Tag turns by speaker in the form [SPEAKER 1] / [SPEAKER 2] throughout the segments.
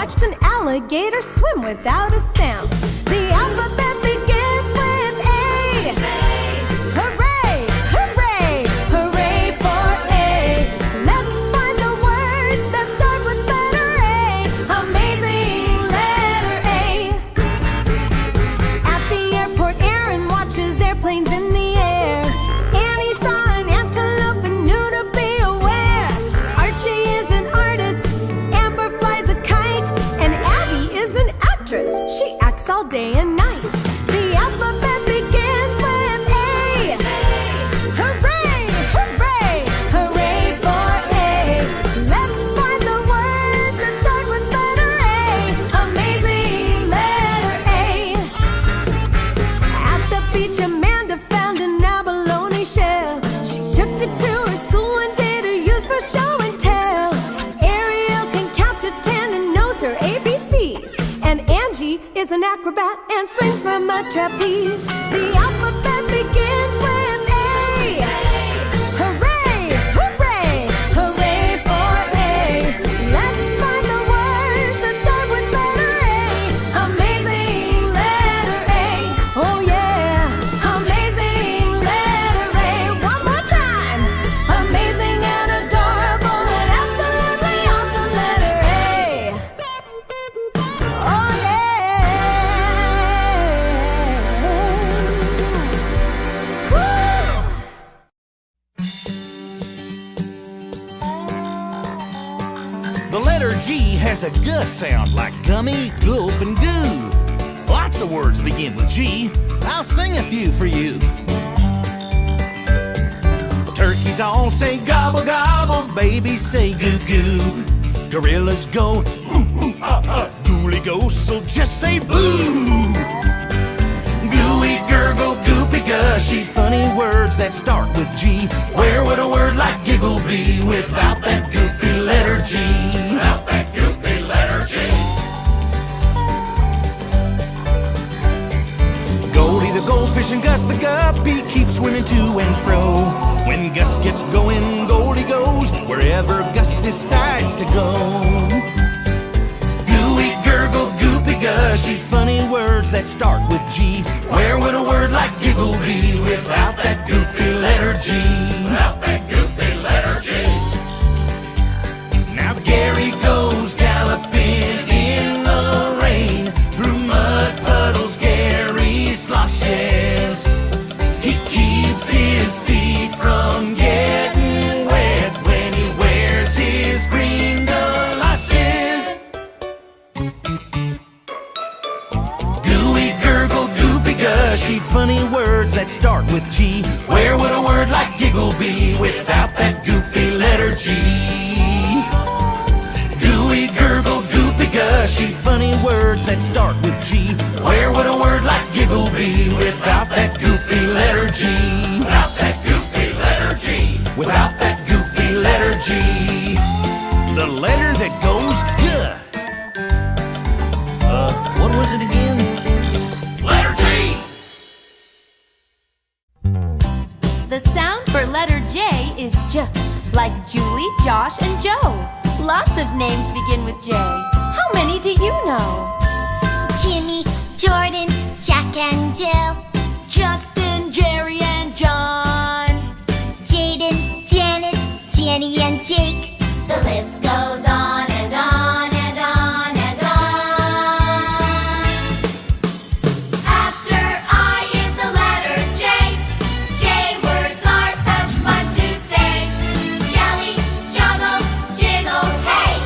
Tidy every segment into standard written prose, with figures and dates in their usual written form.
[SPEAKER 1] watched an alligator swim without a sound. The alphabet begins with A. Hooray, hooray, hooray for A. Let's find the words that start with letter A. Amazing letter A. At the airport, Aaron watches airplanes in the air. Annie saw an antelope and knew to be aware. Archie is an artist, Amber flies a kite, and Abby is an actress. She acts all day and night. The alphabet begins with A. Hooray, hooray, hooray for A. Let's find the words that start with letter A. Amazing letter A. At the beach, Amanda found an abalone shell. She took it to her school one day to use for show and tell. Ariel can count to 10 and knows her ABCs. And Angie is an acrobat and swings from a trapeze. The alphabet begins with A. Hooray, hooray, hooray for A. Let's find the words that start with letter A. Amazing letter A. Oh yeah, amazing letter A. One more time. Amazing and adorable and absolutely awesome letter A. Oh yeah. Woo!
[SPEAKER 2] The letter G has a G sound like gummy, gulp, and goo. Lots of words begin with G. I'll sing a few for you. Turkeys all say gobble, gobble. Babies say goo, goo. Gorillas go ooh, ooh, ah, ah. Ghouly ghosts, so just say boo. Gooey, gurgle, goopy, gushy. Funny words that start with G. Where would a word like giggle be without that goofy letter G? Without that goofy letter G. Goldie the goldfish and Gus the guppy keep swimming to and fro. When Gus gets going, Goldie goes wherever Gus decides to go. Gooey, gurgle, goopy, gushy. Funny words that start with G. Where would a word like giggle be without that goofy letter G? Without that goofy letter G. Now Gary goes galloping in the rain. Through mud puddles Gary sloshes. He keeps his feet from getting wet when he wears his green galoshes. Gooey, gurgle, goopy, gushy. Funny words that start with G. Where would a word like giggle be without that goofy letter G? Gooey, gurgle, goopy, gushy. Funny words that start with G. Where would a word like giggle be without that goofy letter G? Without that goofy letter G. Without that goofy letter G. The letter that goes G. What was it again? Letter G.
[SPEAKER 1] The sound for letter J is J, like Julie, Josh, and Joe. Lots of names begin with J. How many do you know?
[SPEAKER 3] Jimmy, Jordan, Jack and Jill,
[SPEAKER 1] Justin, Jerry, and John.
[SPEAKER 3] Jaden, Janet, Jenny and Jake.
[SPEAKER 4] The list goes on and on and on and on. After I is the letter J. J words are such fun to say. Jelly, juggle, jiggle, hey.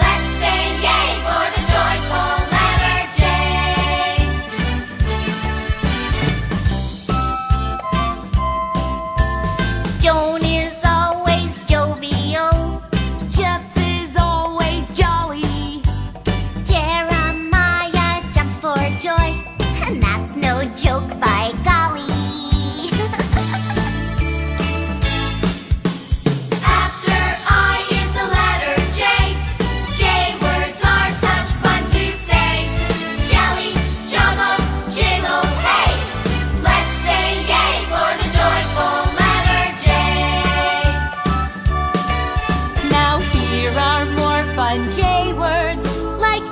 [SPEAKER 4] Let's say yay for the joyful letter J.
[SPEAKER 3] Joan is always jovial.
[SPEAKER 1] Jeff is always jolly.
[SPEAKER 3] Jeremiah jumps for joy. And that's no joke, by golly.
[SPEAKER 4] After I is the letter J. J words are such fun to say. Jelly, juggle, jiggle, hey. Let's say yay for the joyful letter J.
[SPEAKER 1] Now here are more fun J words, like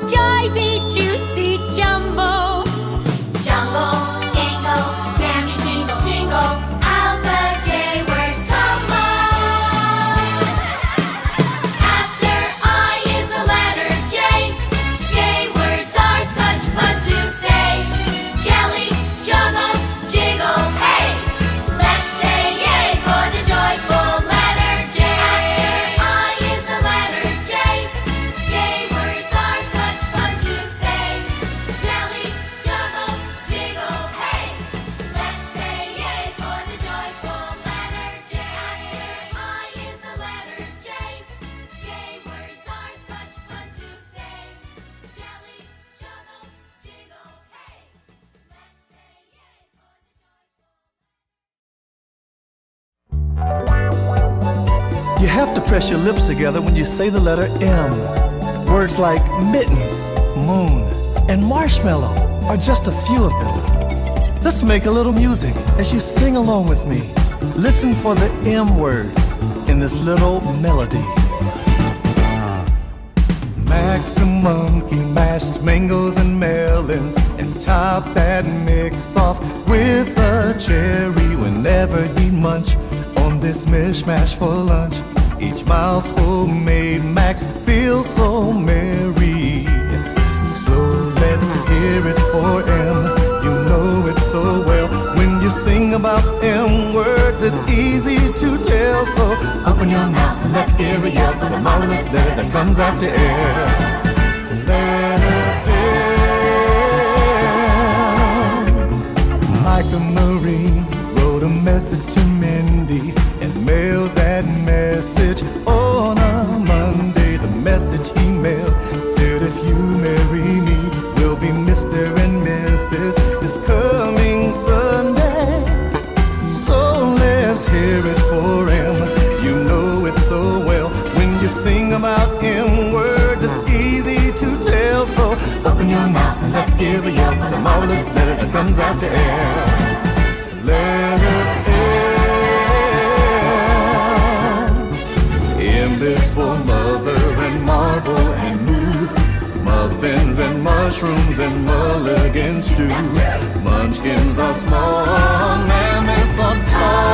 [SPEAKER 5] have to press your lips together when you say the letter M. Words like mittens, moon, and marshmallow are just a few of them. Let's make a little music as you sing along with me. Listen for the M words in this little melody. Max the monkey mashed mangoes and melons and top that mix off with a cherry whenever he munch on this mishmash for lunch. Each mouthful made Max feel so merry. So let's hear it for M. You know it so well. When you sing about M words, it's easy to tell. So open your mouth and let's hear a yell for the marvelous letter that comes after M. Letter M. Micah Marie wrote a message to Mindy and mailed that message on a Monday. The message he mailed said, if you marry me, we'll be Mr. and Mrs. this coming Sunday. So let's hear it for him. You know it so well. When you sing about him words, it's easy to tell. So open your mouth and let's give a yell for the marvelous letter that comes after M. Letter M is for mother and marble and moo, muffins and mushrooms and mulligan stew. Munchkins are small, mammoths are tall.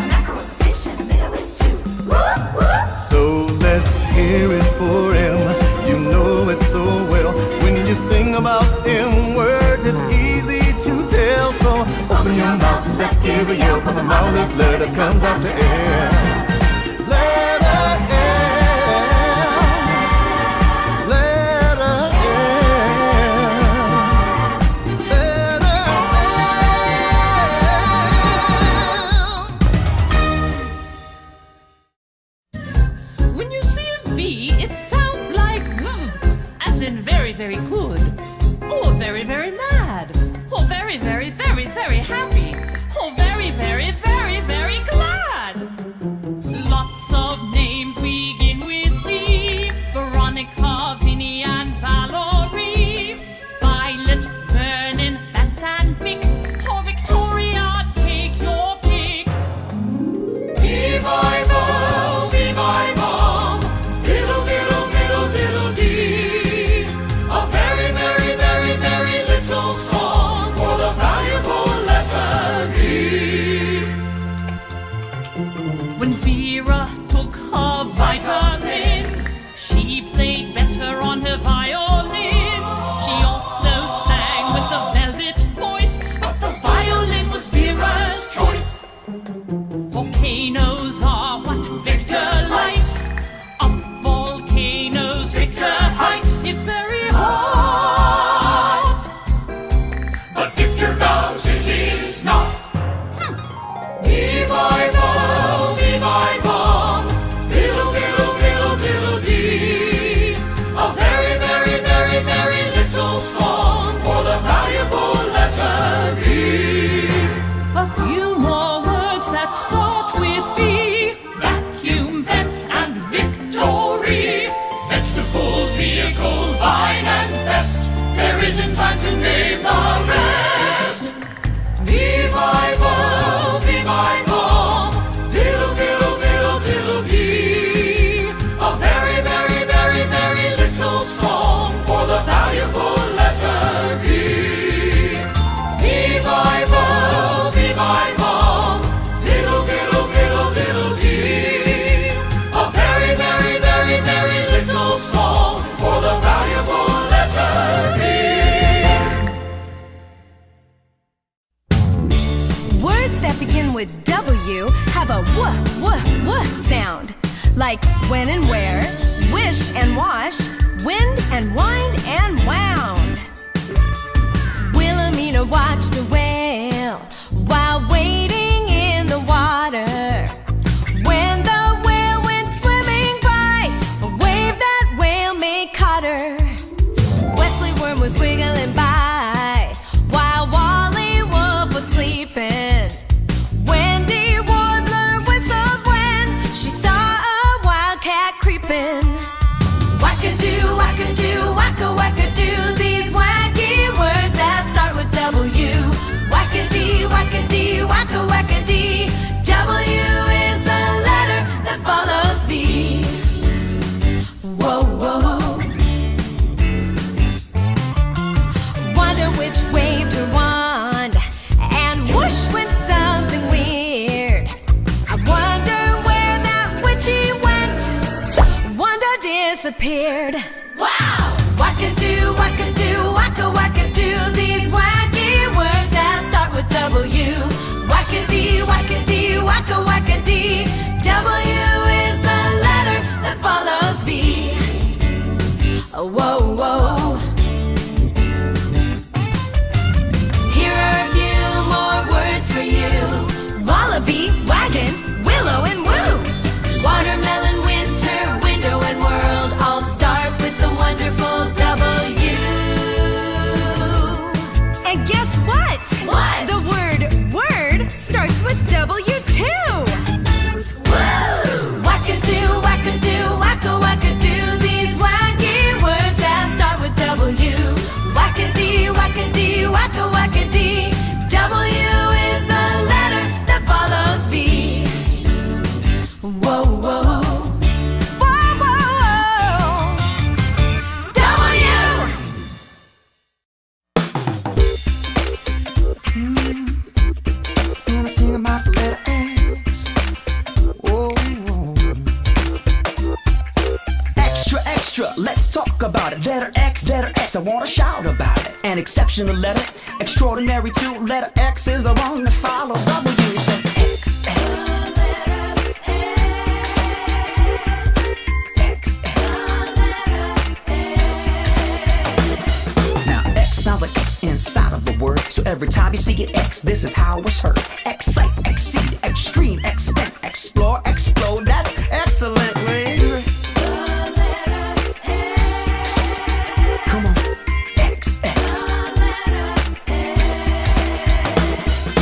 [SPEAKER 4] Mackerel's a fish and a minnow is too. Whoop, whoop.
[SPEAKER 5] So let's hear it for him. You know it so well. When you sing about him words, it's easy to tell. So open your mouth and let's give a yell for the marvelous letter that comes after M. Letter M. Letter M. Letter M.
[SPEAKER 6] When you see a V, it sounds like V, as in very, very good, or very, very mad, or very, very, very, very happy, or very, very, very, very glad. Lots of names begin with V: Veronica, Vinny, and Valerie, Violet, Vernon, Vance, and Vic, or Victoria, take your pick.
[SPEAKER 2] Revival, revival, diddle, diddle, diddle, diddle, dee. A very, very, very, very little song for the valuable letter V.
[SPEAKER 6] When Vera took her vitamin, she played better on her violin. She also sang with the velvet voice, but the violin was Vera's choice. Volcanoes are what Victor likes. Up volcanoes, Victor hikes. It's very hot,
[SPEAKER 2] But Victor vows it is not. Revival, revival, diddle, diddle, diddle, diddle, dee. A very, very, very, very little song for the valuable letter V.
[SPEAKER 6] a few more words that start with V: vacuum, vent, and victory.
[SPEAKER 2] Vegetable, vehicle, vine, and vest. There isn't time to name the rest. Revival, revival, diddle, diddle, diddle, diddle, dee. A very, very, very, very little song for the valuable letter V. Revival, revival, diddle, diddle, diddle, diddle, dee. A very, very, very, very little song for the valuable letter V.
[SPEAKER 1] Words that begin with W have a w sound, like when and where, wish and wash, wind and wind and wound. Wilhelmina watched a whale while wading in the water. When the whale went swimming by, a wave that whale made caught her. Wesley Worm was wiggling by while Wally Wolf was sleeping. Wendy Ward disappeared.
[SPEAKER 4] Wow!
[SPEAKER 1] Wackadoo, wackadoo, wacka wackadoo. These wacky words that start with W. Wackadee, wackadee, wacka wackadee. W is the letter that follows B. Whoa, whoa. Here are a few more words for you. Wallaby, wagon, willow and woo. Watermelon, winter, window and world all start with the wonderful W. And guess what?
[SPEAKER 4] What?
[SPEAKER 1] The word word starts with W too.
[SPEAKER 4] Woo!
[SPEAKER 1] Wackadoo, wackadoo, wacka wackadoo. These wacky words that start with W. Wackadee, wackadee, wacka wackadee. W is the letter that follows B. Whoa, whoa. Whoa, whoa. W!
[SPEAKER 7] Wanna sing about the letter X? Whoa. Extra, extra, let's talk about it. Letter X, I wanna shout about it. An exceptional letter, extraordinary too. Letter X is the one that follows W. So X, X. X, X. Now X sounds like X inside of the word. So every time you see it X, this is how it's heard. Excite, exceed, extreme, extent, explore, explode. That's excellent, baby. Come on, X, X.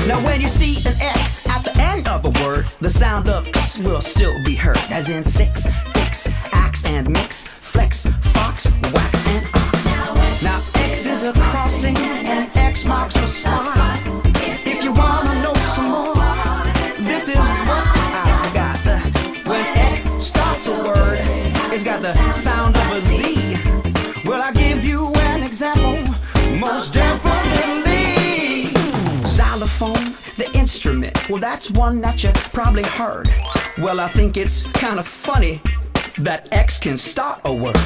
[SPEAKER 7] Now when you see an X at the end of a word, the sound of X will still be heard. As in six, fix, axe and mix, flex, fox, wax and ox. Now X is a crossing and X marks the spot. If you wanna know some more, this is what I got. When X starts a word, it's got the sound of a Z. Well, I give you an example, most definitely. Xylophone, the instrument. Well, that's one that you probably heard. Well, I think it's kind of funny that X can start a word.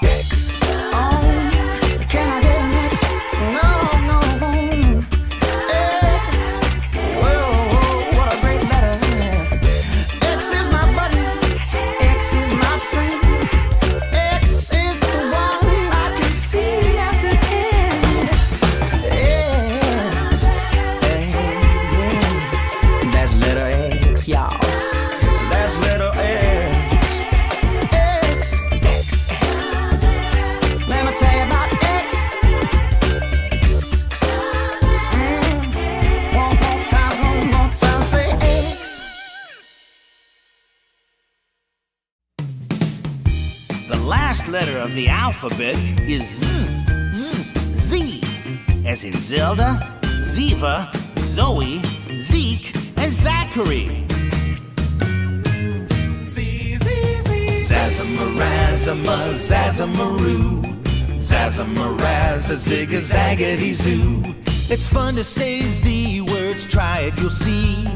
[SPEAKER 7] X. Oh, can I get an X? No, no, no. X. Whoa, what a great letter. X is my buddy. X is my friend. X is the one I can see at the end. X. That's letter X, y'all. That's letter X. X. X. X. Let me tell you about X. X. One more time, say X.
[SPEAKER 2] The last letter of the alphabet is Z, as in Zelda, Ziva, Zoe, Zeke, and Zachary. Zazamarazama, Zazamaroo, Zazamaraza, Zigazagity Zoo. It's fun to say Z words, try it, you'll see.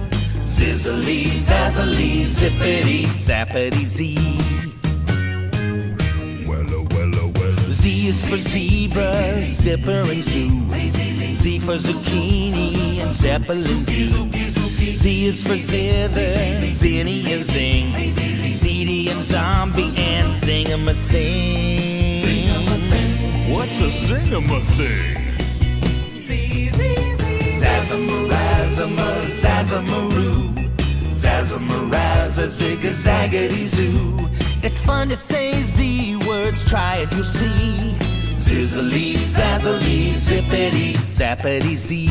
[SPEAKER 2] Zizzily, zazzily, zippity, zappity Z. Z is for zebra, zipper and zoo. Z for zucchini and zeppelin too. Z is for zither, zinny and zing. ZD and zombie and zing-a-ma-thing. What's a zing-a-ma-thing? Zazamarazama, Zazamaroo, Zazamaraza, Zigazagity Zoo. It's fun to say Z words, try it, you'll see. Zizzily, zazzily, zippity, zappity Z.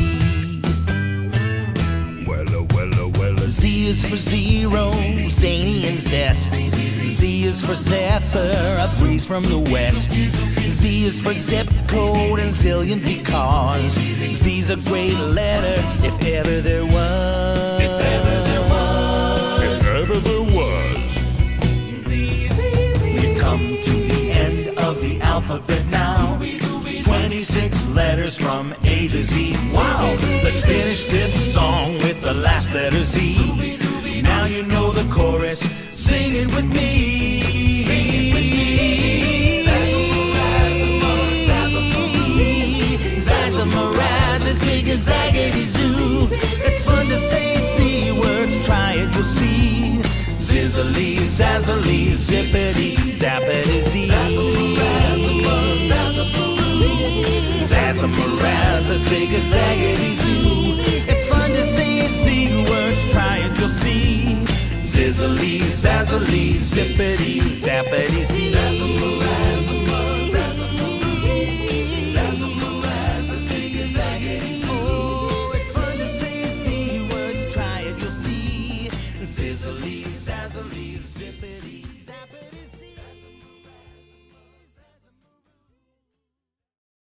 [SPEAKER 2] Z is for zero, zany and zest. Z is for zephyr, a breeze from the west. Z is for zip code and zillion because Z's a great letter if ever there was. If ever there was. If ever there was. We've come to the end of the alphabet now. 26 letters from A to Z. Wow! Let's finish this song with the last letter Z. Now you know the chorus. Sing it with me. zazzily, zippity, zappity, zee. Zazzamarazza, zig-a-zaggity, zoo. It's fun to say and see words, try it, you'll see. Zizzily, zazzily, zippity, zappity, zee.